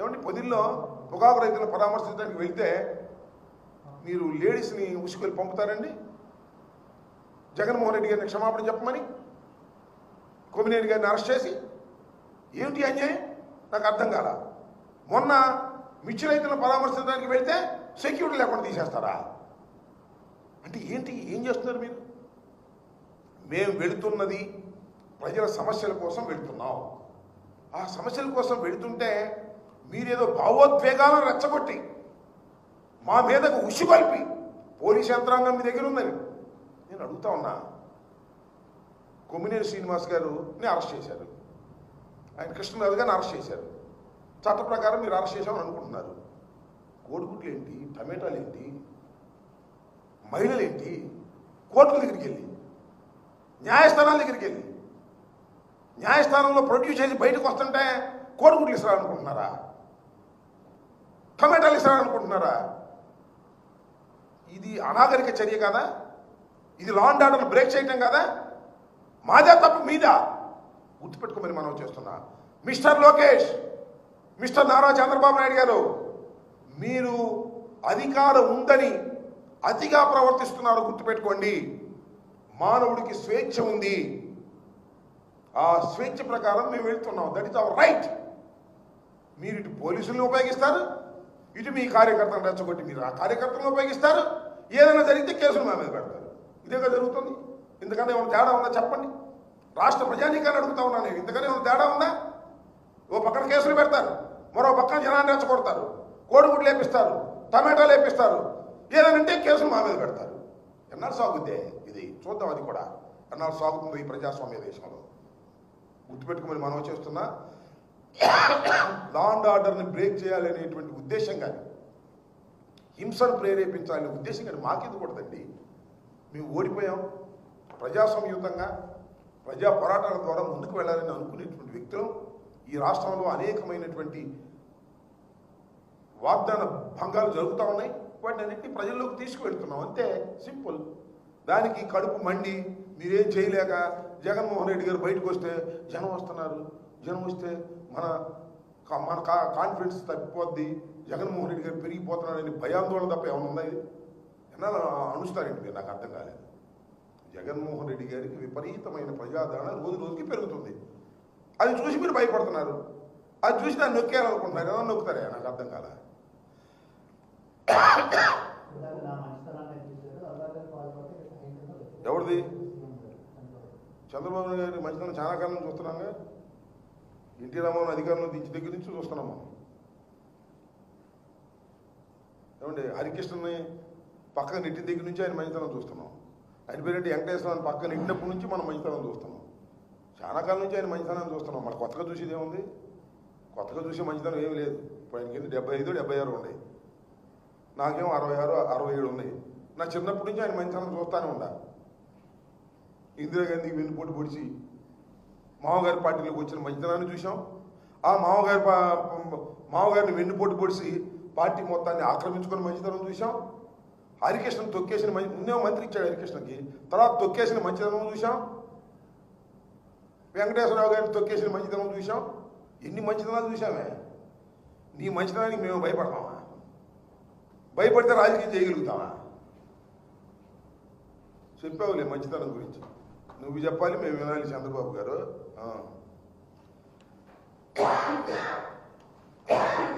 ఏమంటే పొదిల్లో పొగాకు రైతులను పరామర్శించడానికి వెళ్తే మీరు లేడీస్ని ఉసుకొని పంపుతారండి? జగన్మోహన్ రెడ్డి గారిని క్షమాపణ చెప్పమని కొమ్మినేని గారిని అరెస్ట్ చేసి ఏమిటి అన్యాయం? నాకు అర్థం కాల. మొన్న మిర్చి రైతులను పరామర్శించడానికి వెళ్తే సెక్యూరిటీ లేకుండా తీసేస్తారా? అంటే ఏంటి, ఏం చేస్తున్నారు మీరు? మేము వెళుతున్నది ప్రజల సమస్యల కోసం వెళుతున్నాం. ఆ సమస్యల కోసం వెళుతుంటే మీరేదో భావోద్వేగాలను రెచ్చగొట్టి మా మీదకు ఉసిగొల్పి పోలీస్ యంత్రాంగం మీ దగ్గర ఉందని నేను అడుగుతా ఉన్నా. కొమ్మినేని శ్రీనివాస్ గారిని అరెస్ట్ చేశారు, ఆయన కృష్ణరాజు గారిని అరెస్ట్ చేశారు. చట్ట ప్రకారం మీరు అరెస్ట్ చేశామని అనుకుంటున్నారు. కోడిగుడ్లు ఏంటి, టమాటాలు ఏంటి, మహిళలు ఏంటి, కోర్టుల దగ్గరికి వెళ్ళి న్యాయస్థానాల దగ్గరికి వెళ్ళి న్యాయస్థానంలో ప్రొడ్యూస్ చేసి బయటకు వస్తుంటే కోడిగుడ్లు ఇస్తారనుకుంటున్నారా? టమాటాలు ఇస్తారనుకుంటున్నారా? ఇది అనాగరిక చర్య కదా? ఇది లా అండ్ ఆర్డర్ బ్రేక్ చేయటం కదా? మాదే తప్ప మీదా? గుర్తుపెట్టుకోమని మనం చేస్తున్నా. మిస్టర్ లోకేష్, మిస్టర్ నారా చంద్రబాబు నాయుడు గారు, మీరు అధికారం ఉందని అతిగా ప్రవర్తిస్తున్నారు. గుర్తుపెట్టుకోండి. మానవుడికి స్వేచ్ఛ ఉంది. ఆ స్వేచ్ఛ ప్రకారం మేము వెళ్తున్నాం. That is our right. మీరు ఇటు పోలీసులను ఉపయోగిస్తారు, ఇటు మీ కార్యకర్తలను రెచ్చగొట్టి మీరు ఆ కార్యకర్తలను ఉపయోగిస్తారు. ఏదైనా జరిగితే కేసులు మా మీద పెడతారు. ఇదేగా జరుగుతుంది. ఇంతకన్నా ఏమైనా తేడా ఉందా చెప్పండి? రాష్ట్ర ప్రజానీకాన్ని అడుగుతా ఉన్నాను నేను. ఇంతకన్నా ఏమైనా తేడా ఉందా? ఓ పక్కన కేసులు పెడతారు, మరో పక్కన జనాన్ని రెచ్చగొడతారు, కోడిగుడ్లు లేపిస్తారు, టమాటాలు లేపిస్తారు, ఏదనంటే కేసులు మా మీద పెడతారు. ఎన్నాళ్ళు సాగుద్దే ఇది? చూద్దాం అది కూడా ఎన్నాళ్ళు సాగుతుందో ఈ ప్రజాస్వామ్య దేశంలో. గుర్తుపెట్టుకుని మనం చేస్తున్నా లా అండ్ ఆర్డర్ని బ్రేక్ చేయాలనేటువంటి ఉద్దేశం కానీ, హింసను ప్రేరేపించాలనే ఉద్దేశం కానీ మాకెందుకు కూడదండి. మేము ఓడిపోయాం. ప్రజాస్వామ్యయుతంగా ప్రజా పోరాటాల ద్వారా ముందుకు వెళ్ళాలని అనుకునేటువంటి వ్యక్తులు ఈ రాష్ట్రంలో అనేకమైనటువంటి వాగ్దాన భంగాలు జరుగుతూ ఉన్నాయి. వాటిని అన్నింటినీ ప్రజల్లోకి తీసుకువెళ్తున్నాం, అంతే, సింపుల్. దానికి కడుపు మండి మీరేం చేయలేక జగన్మోహన్ రెడ్డి గారు బయటకు వస్తే జనం వస్తున్నారు, జనం వస్తే మన కాన్ఫిడెన్స్ తప్పిపోద్ది, జగన్మోహన్ రెడ్డి గారు పెరిగిపోతున్నాడని భయాందోళన తప్ప ఏమైనా ఉందా? ఇది ఎన్నాళ్ళు అనుస్తారండి మీరు? నాకు అర్థం కాలేదు. జగన్మోహన్ రెడ్డి గారికి విపరీతమైన ప్రజాదరణ రోజు రోజుకి పెరుగుతుంది. అది చూసి మీరు భయపడుతున్నారు. అది చూసి దాన్ని నొక్కేయాలనుకుంటున్నారు. ఏమన్నా నొక్కుతారే? నాకు అర్థం కాల. ఎవరిది? చంద్రబాబు నాయుడు గారి మంచితనం చాలా కాలం నుంచి చూస్తున్నాగా. ఎన్టీ రామారావు అధికారంలో దించి దగ్గర నుంచి చూస్తున్నాం మనం. ఏమంటే హరికృష్ణని పక్కన నెట్టిన దగ్గర నుంచి ఆయన మంచితనం చూస్తున్నాం. ఆయన పేరెంట్ వెంకటేశ్వరాన్ని పక్కన నెట్టినప్పటి నుంచి మనం మంచితనం చూస్తున్నాం. చాలా కాలం నుంచి ఆయన మంచితనాన్ని చూస్తున్నాం. మన కొత్తగా చూసేది ఏముంది? కొత్తగా చూసే మంచితనం ఏమి లేదు. ఇప్పుడు ఆయనకి 75, 76 ఉన్నాయి, నాకేమో 66, 67 ఉన్నాయి. నా చిన్నప్పటి నుంచి ఆయన మంచితనం చూస్తానే ఉండా. ఇందిరాగాంధీకి వెన్నుపోటు పొడిచి మామగారి పార్టీలోకి వచ్చిన మంచితనాన్ని చూసాం. ఆ మామగారిని వెన్నుపోటు పొడిచి పార్టీ మొత్తాన్ని ఆక్రమించుకుని మంచితనం చూసాం. హరికృష్ణ తొక్కేసిన ముందే మంత్రి ఇచ్చాడు హరికృష్ణకి, తర్వాత తొక్కేసిన మంచితనం చూసాం. వెంకటేశ్వరరావు గారిని తొక్కేసిన మంచితనం చూసాం. ఎన్ని మంచితనాలు చూసామే? నీ మంచితనానికి మేము భయపడతామా? భయపడితే రాజకీయం చేయగలుగుతామా? చెప్పావులే మంచితనం గురించి, నువ్వు చెప్పాలి, మేము వినాలి చంద్రబాబు గారు.